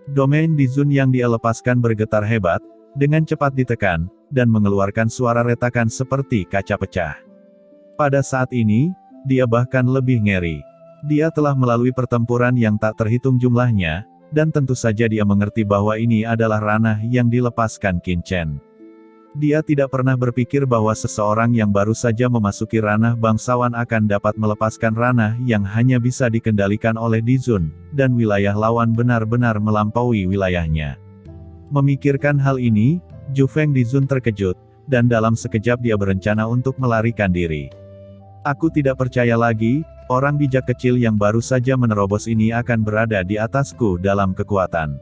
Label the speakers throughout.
Speaker 1: Domain Dizun yang dia lepaskan bergetar hebat, dengan cepat ditekan, dan mengeluarkan suara retakan seperti kaca pecah. Pada saat ini, dia bahkan lebih ngeri. Dia telah melalui pertempuran yang tak terhitung jumlahnya, dan tentu saja dia mengerti bahwa ini adalah ranah yang dilepaskan Qin Chen. Dia tidak pernah berpikir bahwa seseorang yang baru saja memasuki ranah bangsawan akan dapat melepaskan ranah yang hanya bisa dikendalikan oleh Dizun, dan wilayah lawan benar-benar melampaui wilayahnya. Memikirkan hal ini, Zhu Feng Dizun terkejut, dan dalam sekejap dia berencana untuk melarikan diri. Aku tidak percaya lagi, orang bijak kecil yang baru saja menerobos ini akan berada di atasku dalam kekuatan.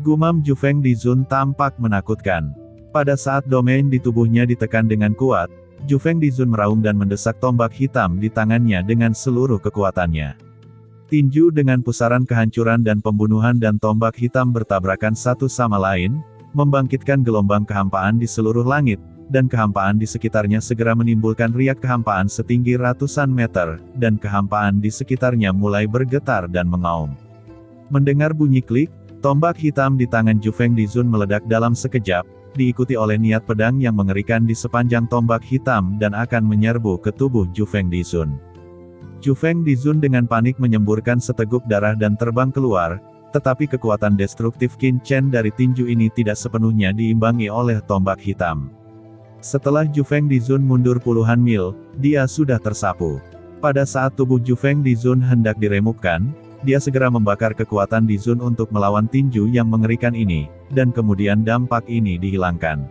Speaker 1: Gumam Zhu Feng Dizun tampak menakutkan. Pada saat domain di tubuhnya ditekan dengan kuat, Zhu Feng Dizun meraung dan mendesak tombak hitam di tangannya dengan seluruh kekuatannya. Tinju dengan pusaran kehancuran dan pembunuhan dan tombak hitam bertabrakan satu sama lain, membangkitkan gelombang kehampaan di seluruh langit, dan kehampaan di sekitarnya segera menimbulkan riak kehampaan setinggi ratusan meter, dan kehampaan di sekitarnya mulai bergetar dan mengaum. Mendengar bunyi klik, tombak hitam di tangan Zhu Feng Dizun meledak dalam sekejap, diikuti oleh niat pedang yang mengerikan di sepanjang tombak hitam dan akan menyerbu ke tubuh Zhu Feng Dizun. Zhu Feng Dizun dengan panik menyemburkan seteguk darah dan terbang keluar, tetapi kekuatan destruktif Qin Chen dari tinju ini tidak sepenuhnya diimbangi oleh tombak hitam. Setelah Zhu Feng Dizun mundur puluhan mil, dia sudah tersapu. Pada saat tubuh Zhu Feng Dizun hendak diremukkan, dia segera membakar kekuatan Dizun untuk melawan tinju yang mengerikan ini, dan kemudian dampak ini dihilangkan.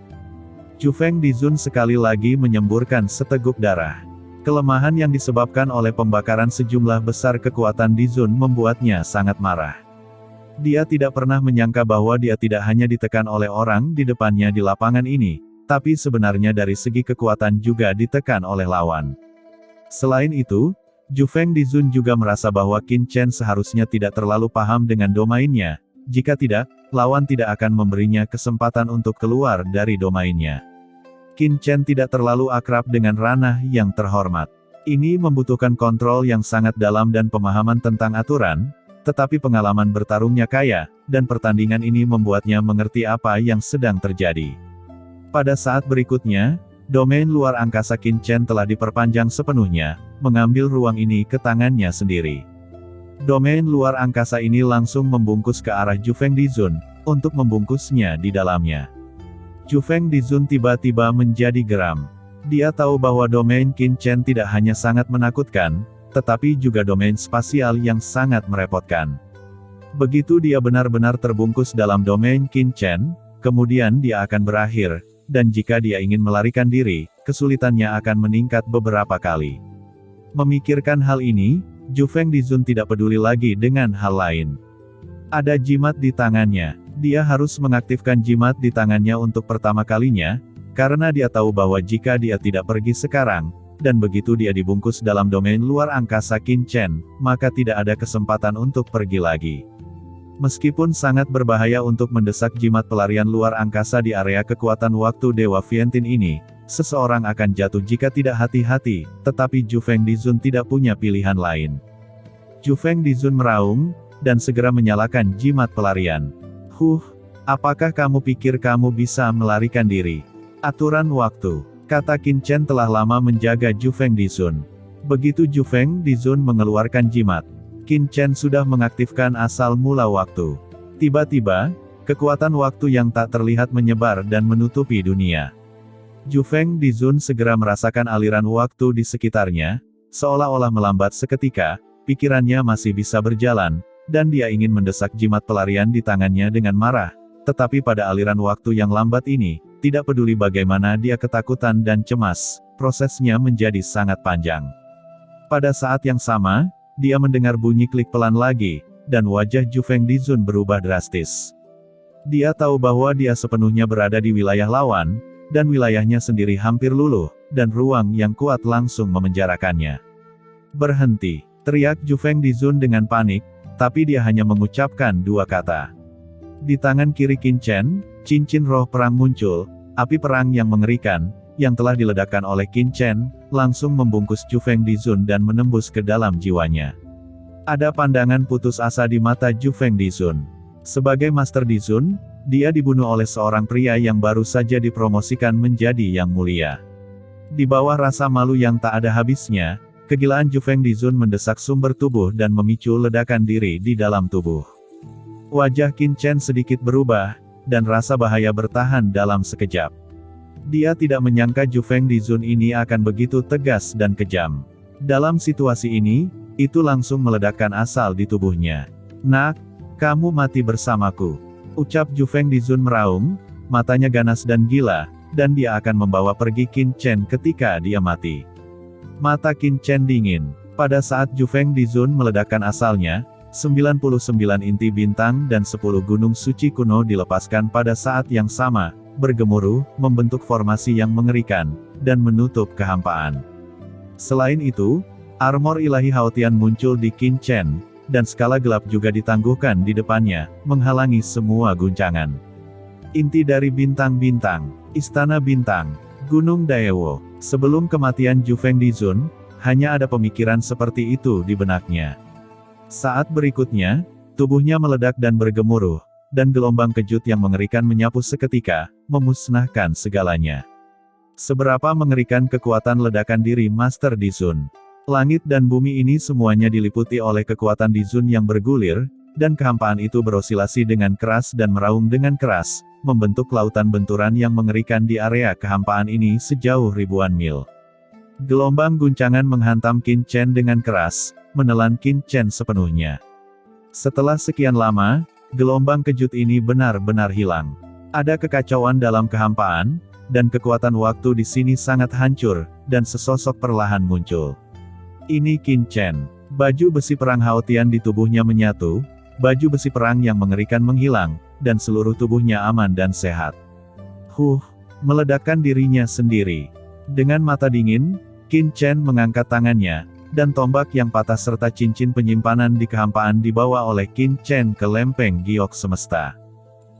Speaker 1: Zhu Feng Dizun sekali lagi menyemburkan seteguk darah. Kelemahan yang disebabkan oleh pembakaran sejumlah besar kekuatan Dizun membuatnya sangat marah. Dia tidak pernah menyangka bahwa dia tidak hanya ditekan oleh orang di depannya di lapangan ini, tapi sebenarnya dari segi kekuatan juga ditekan oleh lawan. Selain itu, Zhu Feng Dizun juga merasa bahwa Qin Chen seharusnya tidak terlalu paham dengan domainnya, jika tidak, lawan tidak akan memberinya kesempatan untuk keluar dari domainnya. Qin Chen tidak terlalu akrab dengan ranah yang terhormat. Ini membutuhkan kontrol yang sangat dalam dan pemahaman tentang aturan, tetapi pengalaman bertarungnya kaya, dan pertandingan ini membuatnya mengerti apa yang sedang terjadi. Pada saat berikutnya, domain luar angkasa Qin Chen telah diperpanjang sepenuhnya, mengambil ruang ini ke tangannya sendiri. Domain luar angkasa ini langsung membungkus ke arah Zhu Feng Dizun, untuk membungkusnya di dalamnya. Zhu Feng Dizun tiba-tiba menjadi geram. Dia tahu bahwa domain Qin Chen tidak hanya sangat menakutkan, tetapi juga domain spasial yang sangat merepotkan. Begitu dia benar-benar terbungkus dalam domain Qin Chen, kemudian dia akan berakhir, dan jika dia ingin melarikan diri, kesulitannya akan meningkat beberapa kali. Memikirkan hal ini, Zhu Feng Dizun tidak peduli lagi dengan hal lain. Ada jimat di tangannya. Dia harus mengaktifkan jimat di tangannya untuk pertama kalinya, karena dia tahu bahwa jika dia tidak pergi sekarang, dan begitu dia dibungkus dalam domain luar angkasa Qin Chen, maka tidak ada kesempatan untuk pergi lagi. Meskipun sangat berbahaya untuk mendesak jimat pelarian luar angkasa di area kekuatan waktu Dewa Viantin ini, seseorang akan jatuh jika tidak hati-hati, tetapi Zhu Feng Dizun tidak punya pilihan lain. Zhu Feng Dizun meraung, dan segera menyalakan jimat pelarian. Apakah kamu pikir kamu bisa melarikan diri? Aturan waktu, kata Qin Chen telah lama menjaga Zhu Feng Dizun. Begitu Zhu Feng Dizun mengeluarkan jimat, Qin Chen sudah mengaktifkan asal mula waktu. Tiba-tiba, kekuatan waktu yang tak terlihat menyebar dan menutupi dunia. Zhu Feng Dizun segera merasakan aliran waktu di sekitarnya, seolah-olah melambat seketika, pikirannya masih bisa berjalan, dan dia ingin mendesak jimat pelarian di tangannya dengan marah, tetapi pada aliran waktu yang lambat ini, tidak peduli bagaimana dia ketakutan dan cemas, prosesnya menjadi sangat panjang. Pada saat yang sama, dia mendengar bunyi klik pelan lagi, dan wajah Zhu Feng Dizun berubah drastis. Dia tahu bahwa dia sepenuhnya berada di wilayah lawan, dan wilayahnya sendiri hampir luluh, dan ruang yang kuat langsung memenjarakannya. Berhenti, teriak Zhu Feng Dizun dengan panik, tapi dia hanya mengucapkan dua kata. Di tangan kiri Qin Chen, cincin roh perang muncul, api perang yang mengerikan, yang telah diledakkan oleh Qin Chen, langsung membungkus Zhu Feng Dizun dan menembus ke dalam jiwanya. Ada pandangan putus asa di mata Zhu Feng Dizun. Sebagai Master Dizun, dia dibunuh oleh seorang pria yang baru saja dipromosikan menjadi Yang Mulia. Di bawah rasa malu yang tak ada habisnya, kegilaan Jufeng Dizun mendesak sumber tubuh dan memicu ledakan diri di dalam tubuh. Wajah Qin Chen sedikit berubah, dan rasa bahaya bertahan dalam sekejap. Dia tidak menyangka Jufeng Dizun ini akan begitu tegas dan kejam. Dalam situasi ini, itu langsung meledakkan asal di tubuhnya. "Nak, kamu mati bersamaku," ucap Jufeng Dizun meraung, matanya ganas dan gila, dan dia akan membawa pergi Qin Chen ketika dia mati. Mata Qin Chen dingin. Pada saat Jufeng Dizun meledakkan asalnya, 99 inti bintang dan 10 gunung suci kuno dilepaskan pada saat yang sama, bergemuruh, membentuk formasi yang mengerikan, dan menutup kehampaan. Selain itu, armor ilahi Haotian muncul di Qin Chen, dan skala gelap juga ditangguhkan di depannya, menghalangi semua guncangan. Inti dari bintang-bintang, Istana Bintang, Gunung Daewo. Sebelum kematian Jufeng Dizun, hanya ada pemikiran seperti itu di benaknya. Saat berikutnya, tubuhnya meledak dan bergemuruh, dan gelombang kejut yang mengerikan menyapu seketika, memusnahkan segalanya. Seberapa mengerikan kekuatan ledakan diri Master Dizun. Langit dan bumi ini semuanya diliputi oleh kekuatan Dizun yang bergulir, dan kehampaan itu berosilasi dengan keras dan meraung dengan keras, membentuk lautan benturan yang mengerikan di area kehampaan ini sejauh ribuan mil. Gelombang guncangan menghantam Qin Chen dengan keras, menelan Qin Chen sepenuhnya. Setelah sekian lama, gelombang kejut ini benar-benar hilang. Ada kekacauan dalam kehampaan, dan kekuatan waktu di sini sangat hancur, dan sesosok perlahan muncul. Ini Qin Chen. Baju besi perang Haotian di tubuhnya menyatu, baju besi perang yang mengerikan menghilang, dan seluruh tubuhnya aman dan sehat. Meledakkan dirinya sendiri. Dengan mata dingin, Qin Chen mengangkat tangannya, dan tombak yang patah serta cincin penyimpanan di kehampaan dibawa oleh Qin Chen ke lempeng giok semesta.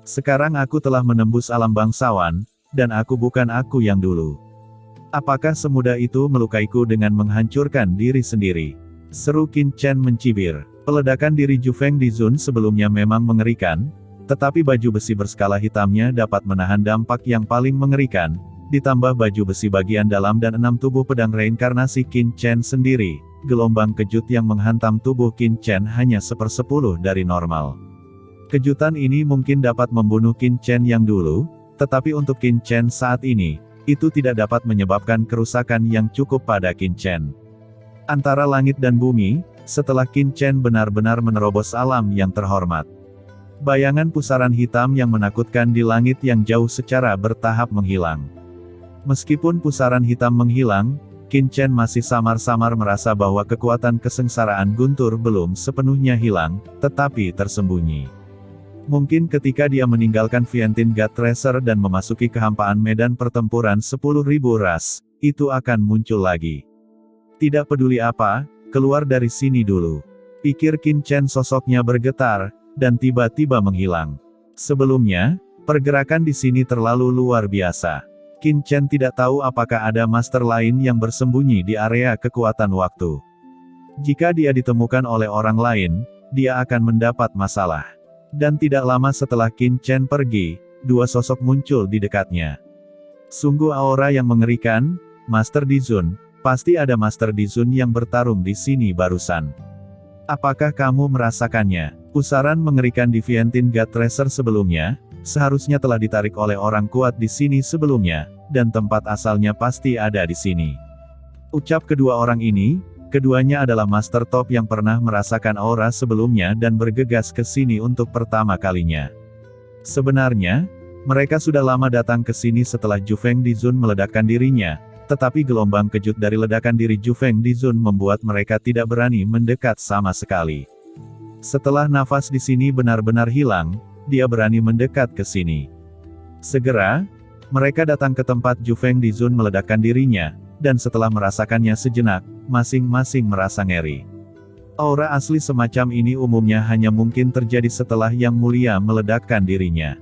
Speaker 1: "Sekarang aku telah menembus alam bangsawan, dan aku bukan aku yang dulu. Apakah semudah itu melukaiku dengan menghancurkan diri sendiri?" seru Qin Chen mencibir. Peledakan diri Jufeng Dizun sebelumnya memang mengerikan, tetapi baju besi berskala hitamnya dapat menahan dampak yang paling mengerikan, ditambah baju besi bagian dalam dan 6 tubuh pedang reinkarnasi Qin Chen sendiri, gelombang kejut yang menghantam tubuh Qin Chen hanya 1/10 dari normal. Kejutan ini mungkin dapat membunuh Qin Chen yang dulu, tetapi untuk Qin Chen saat ini, itu tidak dapat menyebabkan kerusakan yang cukup pada Qin Chen. Antara langit dan bumi, setelah Qin Chen benar-benar menerobos alam yang terhormat. Bayangan pusaran hitam yang menakutkan di langit yang jauh secara bertahap menghilang. Meskipun pusaran hitam menghilang, Qin Chen masih samar-samar merasa bahwa kekuatan kesengsaraan Guntur belum sepenuhnya hilang, tetapi tersembunyi. Mungkin ketika dia meninggalkan Vientiane God Tracer dan memasuki kehampaan medan pertempuran 10.000 ras, itu akan muncul lagi. Tidak peduli apa, keluar dari sini dulu. Pikir Qin Chen, sosoknya bergetar, dan tiba-tiba menghilang. Sebelumnya, pergerakan di sini terlalu luar biasa. Qin Chen tidak tahu apakah ada master lain yang bersembunyi di area kekuatan waktu. Jika dia ditemukan oleh orang lain, dia akan mendapat masalah. Dan tidak lama setelah Qin Chen pergi, 2 sosok muncul di dekatnya. Sungguh aura yang mengerikan, Master Dizun. Pasti ada Master Dizun yang bertarung di sini barusan. Apakah kamu merasakannya? Pusaran mengerikan di Vientiane God Tracer sebelumnya, seharusnya telah ditarik oleh orang kuat di sini sebelumnya, dan tempat asalnya pasti ada di sini. Ucap kedua orang ini, keduanya adalah Master Top yang pernah merasakan aura sebelumnya dan bergegas ke sini untuk pertama kalinya. Sebenarnya, mereka sudah lama datang ke sini setelah Jufeng Dizun meledakkan dirinya, tetapi gelombang kejut dari ledakan diri Jufeng Dizun membuat mereka tidak berani mendekat sama sekali. Setelah nafas di sini benar-benar hilang, dia berani mendekat ke sini. Segera, mereka datang ke tempat Jufeng Dizun meledakkan dirinya, dan setelah merasakannya sejenak, masing-masing merasa ngeri. Aura asli semacam ini umumnya hanya mungkin terjadi setelah Yang Mulia meledakkan dirinya.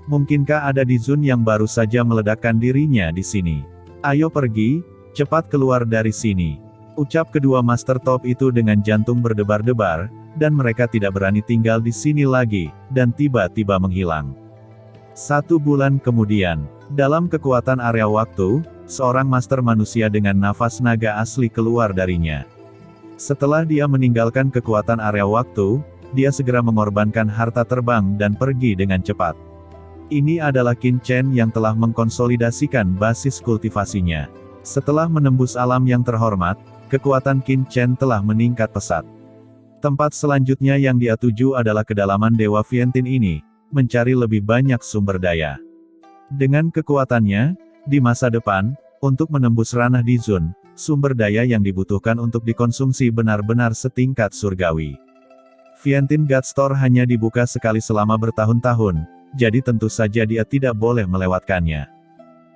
Speaker 1: Mungkinkah ada Dizun yang baru saja meledakkan dirinya di sini? "Ayo pergi, cepat keluar dari sini," ucap kedua Master Top itu dengan jantung berdebar-debar, dan mereka tidak berani tinggal di sini lagi, dan tiba-tiba menghilang. 1 bulan kemudian, dalam kekuatan area waktu, seorang master manusia dengan nafas naga asli keluar darinya. Setelah dia meninggalkan kekuatan area waktu, dia segera mengorbankan harta terbang dan pergi dengan cepat. Ini adalah Qin Chen yang telah mengkonsolidasikan basis kultivasinya. Setelah menembus alam yang terhormat, kekuatan Qin Chen telah meningkat pesat. Tempat selanjutnya yang dia tuju adalah kedalaman Dewa Vientiane ini, mencari lebih banyak sumber daya. Dengan kekuatannya, di masa depan, untuk menembus ranah Dizun, sumber daya yang dibutuhkan untuk dikonsumsi benar-benar setingkat surgawi. Vientiane God Store hanya dibuka sekali selama bertahun-tahun, jadi tentu saja dia tidak boleh melewatkannya.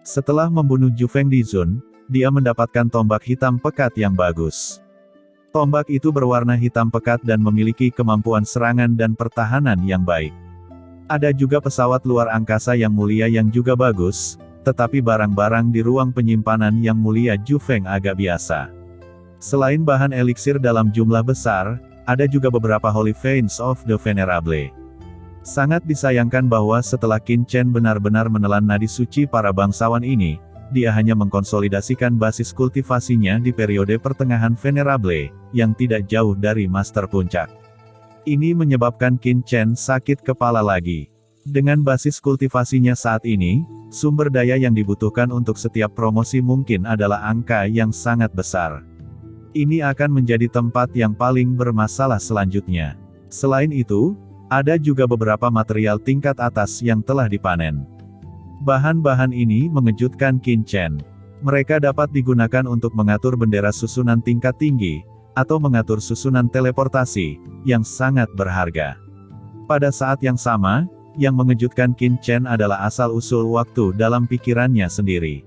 Speaker 1: Setelah membunuh Jufeng Dizun, dia mendapatkan tombak hitam pekat yang bagus. Tombak itu berwarna hitam pekat dan memiliki kemampuan serangan dan pertahanan yang baik. Ada juga pesawat luar angkasa yang mulia yang juga bagus, tetapi barang-barang di ruang penyimpanan yang mulia Jufeng agak biasa. Selain bahan eliksir dalam jumlah besar, ada juga beberapa Holy Veins of the Venerable. Sangat disayangkan bahwa setelah Qin Chen benar-benar menelan nadi suci para bangsawan ini, dia hanya mengkonsolidasikan basis kultivasinya di periode pertengahan Venerable, yang tidak jauh dari Master Puncak. Ini menyebabkan Qin Chen sakit kepala lagi. Dengan basis kultivasinya saat ini, sumber daya yang dibutuhkan untuk setiap promosi mungkin adalah angka yang sangat besar. Ini akan menjadi tempat yang paling bermasalah selanjutnya. Selain itu, ada juga beberapa material tingkat atas yang telah dipanen. Bahan-bahan ini mengejutkan Qin Chen. Mereka dapat digunakan untuk mengatur bendera susunan tingkat tinggi, atau mengatur susunan teleportasi, yang sangat berharga. Pada saat yang sama, yang mengejutkan Qin Chen adalah asal-usul waktu dalam pikirannya sendiri.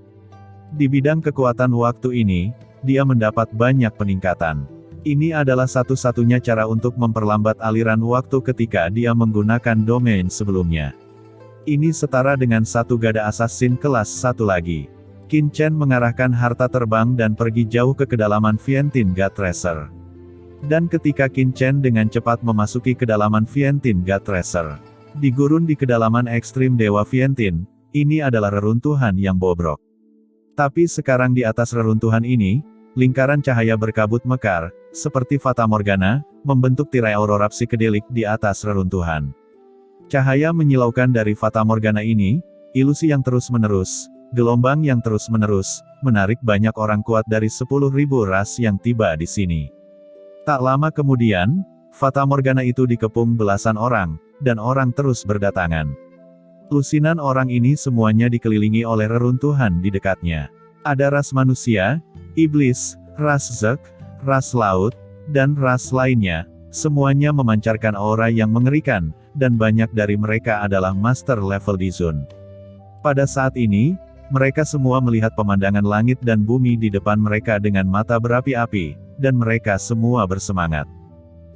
Speaker 1: Di bidang kekuatan waktu ini, dia mendapat banyak peningkatan. Ini adalah satu-satunya cara untuk memperlambat aliran waktu ketika dia menggunakan domain sebelumnya. Ini setara dengan satu gada assassin kelas 1 lagi. Qin Chen mengarahkan harta terbang dan pergi jauh ke kedalaman Vientiane God Tracer. Dan ketika Qin Chen dengan cepat memasuki kedalaman Vientiane God Tracer, di gurun di kedalaman ekstrim Dewa Vientiane, ini adalah reruntuhan yang bobrok. Tapi sekarang di atas reruntuhan ini, lingkaran cahaya berkabut mekar, seperti Fata Morgana, membentuk tirai aurora psikedelik di atas reruntuhan. Cahaya menyilaukan dari Fata Morgana ini, ilusi yang terus-menerus, gelombang yang terus-menerus, menarik banyak orang kuat dari 10.000 ras yang tiba di sini. Tak lama kemudian, Fata Morgana itu dikepung belasan orang, dan orang terus berdatangan. Lusinan orang ini semuanya dikelilingi oleh reruntuhan di dekatnya. Ada ras manusia, iblis, ras Zek, ras laut, dan ras lainnya, semuanya memancarkan aura yang mengerikan, dan banyak dari mereka adalah master level Dizun. Pada saat ini, mereka semua melihat pemandangan langit dan bumi di depan mereka dengan mata berapi-api, dan mereka semua bersemangat.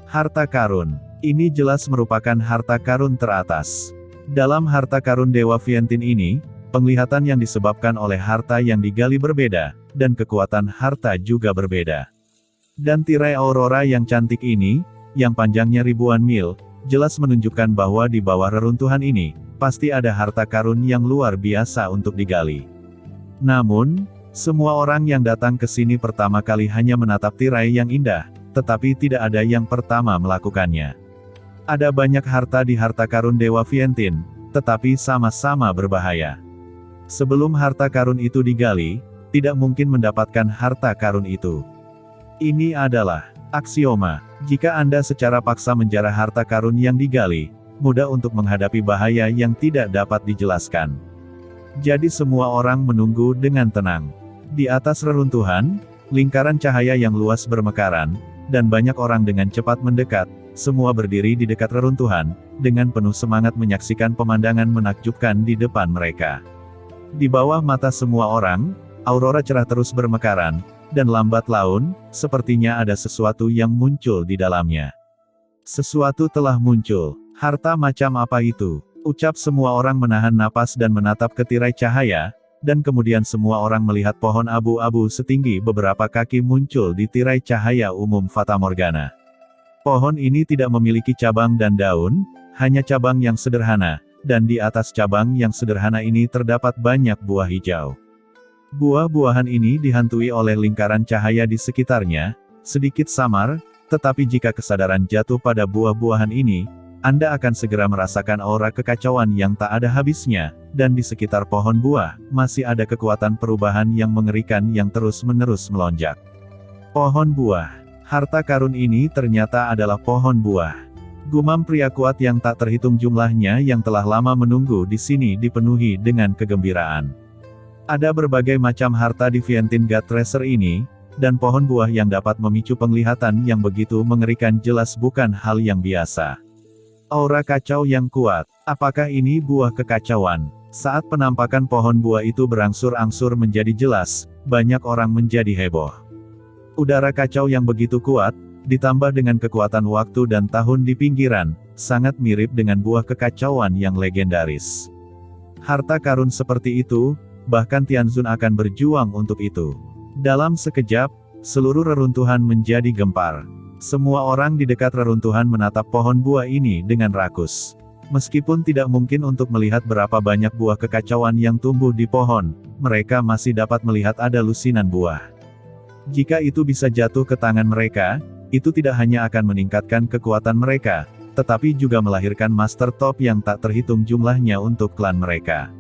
Speaker 1: Harta karun. Ini jelas merupakan harta karun teratas. Dalam harta karun Dewa Vientiane ini, penglihatan yang disebabkan oleh harta yang digali berbeda, dan kekuatan harta juga berbeda. Dan tirai aurora yang cantik ini, yang panjangnya ribuan mil, jelas menunjukkan bahwa di bawah reruntuhan ini, pasti ada harta karun yang luar biasa untuk digali. Namun, semua orang yang datang ke sini pertama kali hanya menatap tirai yang indah, tetapi tidak ada yang pertama melakukannya. Ada banyak harta di harta karun Dewa Vientiane, tetapi sama-sama berbahaya. Sebelum harta karun itu digali, tidak mungkin mendapatkan harta karun itu. Ini adalah aksioma. Jika Anda secara paksa menjarah harta karun yang digali, mudah untuk menghadapi bahaya yang tidak dapat dijelaskan. Jadi semua orang menunggu dengan tenang. Di atas reruntuhan, lingkaran cahaya yang luas bermekaran, dan banyak orang dengan cepat mendekat, semua berdiri di dekat reruntuhan, dengan penuh semangat menyaksikan pemandangan menakjubkan di depan mereka. Di bawah mata semua orang, aurora cerah terus bermekaran, dan lambat laun, sepertinya ada sesuatu yang muncul di dalamnya. Sesuatu telah muncul. Harta macam apa itu? Ucap semua orang menahan napas dan menatap ke tirai cahaya, dan kemudian semua orang melihat pohon abu-abu setinggi beberapa kaki muncul di tirai cahaya umum Fata Morgana. Pohon ini tidak memiliki cabang dan daun, hanya cabang yang sederhana, dan di atas cabang yang sederhana ini terdapat banyak buah hijau. Buah-buahan ini dihantui oleh lingkaran cahaya di sekitarnya, sedikit samar, tetapi jika kesadaran jatuh pada buah-buahan ini, Anda akan segera merasakan aura kekacauan yang tak ada habisnya, dan di sekitar pohon buah, masih ada kekuatan perubahan yang mengerikan yang terus-menerus melonjak. Pohon buah. Harta karun ini ternyata adalah pohon buah. Gumam pria kuat yang tak terhitung jumlahnya yang telah lama menunggu di sini dipenuhi dengan kegembiraan. Ada berbagai macam harta di Vientine God Treasure ini, dan pohon buah yang dapat memicu penglihatan yang begitu mengerikan jelas bukan hal yang biasa. Aura kacau yang kuat. Apakah ini buah kekacauan? Saat penampakan pohon buah itu berangsur-angsur menjadi jelas, banyak orang menjadi heboh. Udara kacau yang begitu kuat, ditambah dengan kekuatan waktu dan tahun di pinggiran, sangat mirip dengan buah kekacauan yang legendaris. Harta karun seperti itu, bahkan Tianzun akan berjuang untuk itu. Dalam sekejap, seluruh reruntuhan menjadi gempar. Semua orang di dekat reruntuhan menatap pohon buah ini dengan rakus. Meskipun tidak mungkin untuk melihat berapa banyak buah kekacauan yang tumbuh di pohon, mereka masih dapat melihat ada lusinan buah. Jika itu bisa jatuh ke tangan mereka, itu tidak hanya akan meningkatkan kekuatan mereka, tetapi juga melahirkan master top yang tak terhitung jumlahnya untuk klan mereka.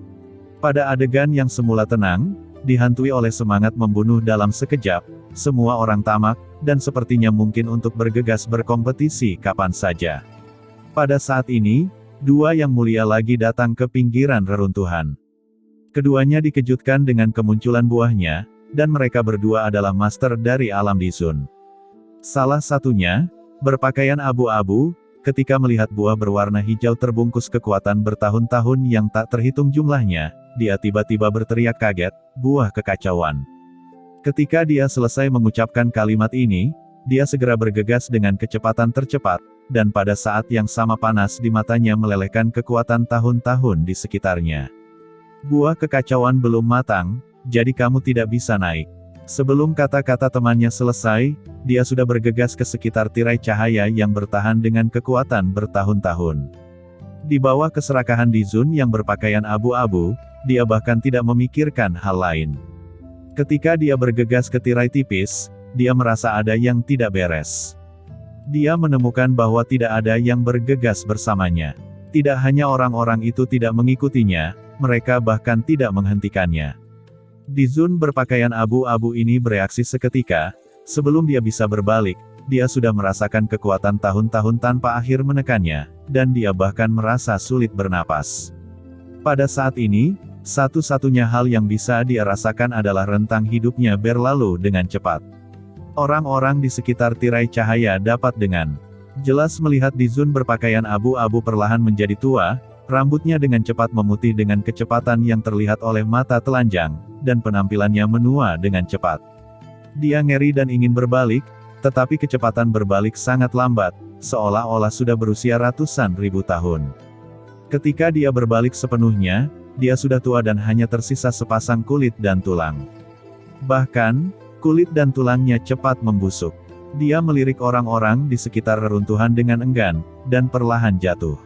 Speaker 1: Pada adegan yang semula tenang, dihantui oleh semangat membunuh dalam sekejap, semua orang tamak, dan sepertinya mungkin untuk bergegas berkompetisi kapan saja. Pada saat ini, dua yang mulia lagi datang ke pinggiran reruntuhan. Keduanya dikejutkan dengan kemunculan buahnya, dan mereka berdua adalah master dari alam Dizun. Salah satunya, berpakaian abu-abu, ketika melihat buah berwarna hijau terbungkus kekuatan bertahun-tahun yang tak terhitung jumlahnya, dia tiba-tiba berteriak kaget, buah kekacauan. Ketika dia selesai mengucapkan kalimat ini, dia segera bergegas dengan kecepatan tercepat, dan pada saat yang sama panas di matanya melelehkan kekuatan tahun-tahun di sekitarnya. Buah kekacauan belum matang, jadi kamu tidak bisa naik. Sebelum kata-kata temannya selesai, dia sudah bergegas ke sekitar tirai cahaya yang bertahan dengan kekuatan bertahun-tahun. Di bawah keserakahan Dizun yang berpakaian abu-abu, dia bahkan tidak memikirkan hal lain. Ketika dia bergegas ke tirai tipis, dia merasa ada yang tidak beres. Dia menemukan bahwa tidak ada yang bergegas bersamanya. Tidak hanya orang-orang itu tidak mengikutinya, mereka bahkan tidak menghentikannya. Dizun berpakaian abu-abu ini bereaksi seketika, sebelum dia bisa berbalik, dia sudah merasakan kekuatan tahun-tahun tanpa akhir menekannya, dan dia bahkan merasa sulit bernapas. Pada saat ini, satu-satunya hal yang bisa dia rasakan adalah rentang hidupnya berlalu dengan cepat. Orang-orang di sekitar tirai cahaya dapat dengan jelas melihat Dizun berpakaian abu-abu perlahan menjadi tua, rambutnya dengan cepat memutih dengan kecepatan yang terlihat oleh mata telanjang, dan penampilannya menua dengan cepat. Dia ngeri dan ingin berbalik, tetapi kecepatan berbalik sangat lambat, seolah-olah sudah berusia ratusan ribu tahun. Ketika dia berbalik sepenuhnya, dia sudah tua dan hanya tersisa sepasang kulit dan tulang. Bahkan, kulit dan tulangnya cepat membusuk. Dia melirik orang-orang di sekitar reruntuhan dengan enggan, dan perlahan jatuh.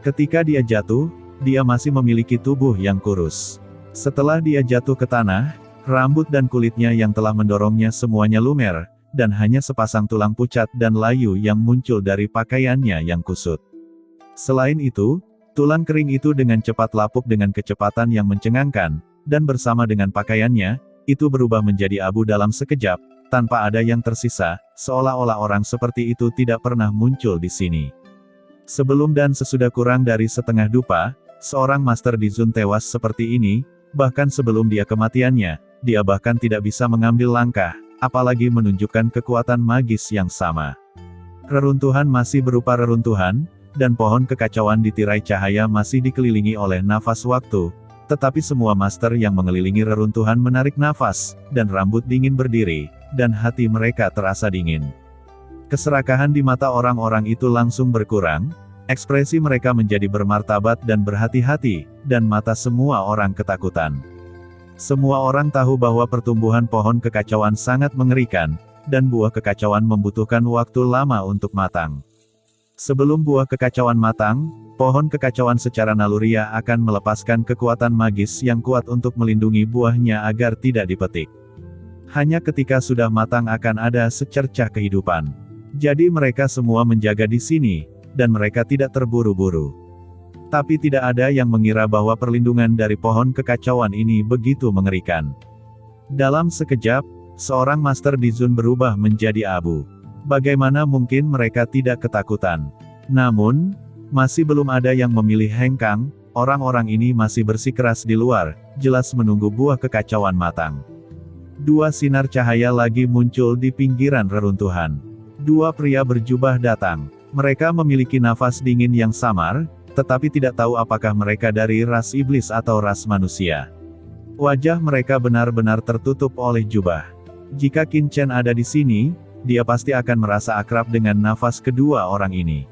Speaker 1: Ketika dia jatuh, dia masih memiliki tubuh yang kurus. Setelah dia jatuh ke tanah, rambut dan kulitnya yang telah mendorongnya semuanya lumer, dan hanya sepasang tulang pucat dan layu yang muncul dari pakaiannya yang kusut. Selain itu, tulang kering itu dengan cepat lapuk dengan kecepatan yang mencengangkan, dan bersama dengan pakaiannya, itu berubah menjadi abu dalam sekejap, tanpa ada yang tersisa, seolah-olah orang seperti itu tidak pernah muncul di sini. Sebelum dan sesudah kurang dari setengah dupa, seorang Master Dizun tewas seperti ini, bahkan sebelum dia kematiannya, dia bahkan tidak bisa mengambil langkah, apalagi menunjukkan kekuatan magis yang sama. Reruntuhan masih berupa reruntuhan, dan pohon kekacauan di tirai cahaya masih dikelilingi oleh nafas waktu, tetapi semua master yang mengelilingi reruntuhan menarik nafas, dan rambut dingin berdiri, dan hati mereka terasa dingin. Keserakahan di mata orang-orang itu langsung berkurang, ekspresi mereka menjadi bermartabat dan berhati-hati, dan mata semua orang ketakutan. Semua orang tahu bahwa pertumbuhan pohon kekacauan sangat mengerikan, dan buah kekacauan membutuhkan waktu lama untuk matang. Sebelum buah kekacauan matang, pohon kekacauan secara naluriah akan melepaskan kekuatan magis yang kuat untuk melindungi buahnya agar tidak dipetik. Hanya ketika sudah matang akan ada secercah kehidupan. Jadi mereka semua menjaga di sini, dan mereka tidak terburu-buru. Tapi tidak ada yang mengira bahwa perlindungan dari pohon kekacauan ini begitu mengerikan. Dalam sekejap, seorang Master di Zun berubah menjadi abu. Bagaimana mungkin mereka tidak ketakutan? Namun, masih belum ada yang memilih hengkang, orang-orang ini masih bersikeras di luar, jelas menunggu buah kekacauan matang. Dua sinar cahaya lagi muncul di pinggiran reruntuhan. Dua pria berjubah datang. Mereka memiliki nafas dingin yang samar, tetapi tidak tahu apakah mereka dari ras iblis atau ras manusia. Wajah mereka benar-benar tertutup oleh jubah. Jika Qin Chen ada di sini, dia pasti akan merasa akrab dengan nafas kedua orang ini.